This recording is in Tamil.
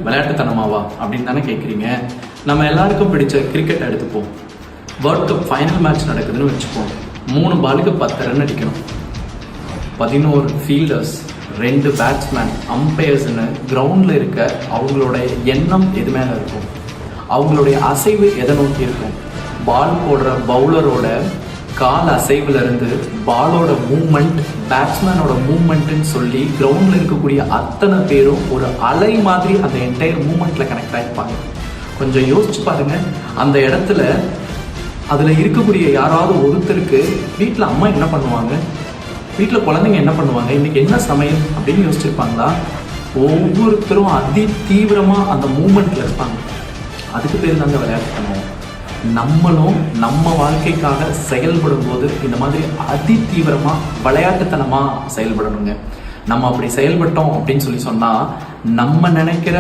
விளையாட்டுத்தனமாவா அப்படின்னு தானே கேட்குறீங்க. நம்ம எல்லாருக்கும் பிடிச்ச கிரிக்கெட் எடுத்துப்போம். வேர்ல்ட் கப் ஃபைனல் மேட்ச் நடக்குதுன்னு வச்சுப்போம். 3 பாலுக்கு 10 ரன் அடிக்கணும். 11 ஃபீல்டர்ஸ், 2 பேட்ஸ்மேன், அம்பையர்ஸ்னு கிரவுண்டில் இருக்க அவங்களோட எண்ணம் எது மேலே இருக்கும்? அவங்களுடைய அசைவு எதை நோக்கி இருக்கும்? பால் போடுற பவுலரோட கால் அசைவுலேருந்து பாலோட மூமெண்ட், பேட்ஸ்மேனோட மூமெண்ட்டுன்னு சொல்லி கிரவுண்டில் இருக்கக்கூடிய அத்தனை பேரும் ஒரு அலை மாதிரி அந்த என்டையர் மூமெண்ட்டில் கனெக்ட் ஆகிருப்பாங்க. கொஞ்சம் யோசிச்சு பாருங்க. அந்த இடத்துல அதில் இருக்கக்கூடிய யாராவது ஒருத்தருக்கு வீட்டில் அம்மா என்ன பண்ணுவாங்க, வீட்டில் குழந்தைங்க என்ன பண்ணுவாங்க, இன்றைக்கி என்ன சமையல் அப்படின்னு யோசிச்சிருப்பாங்களா? ஒவ்வொருத்தரும் அதி தீவிரமாக அந்த மூமெண்ட்டில் இருப்பாங்க. அதுக்கு பேர் தாங்க விளையாட்டுத்தனம். நம்மளும் நம்ம வாழ்க்கைக்காக செயல்படும் போது இந்த மாதிரி அதி தீவிரமாக விளையாட்டுத்தனமாக செயல்படணுங்க. நம்ம அப்படி செயல்பட்டோம் அப்படின்னு சொல்லி சொன்னால் நம்ம நினைக்கிற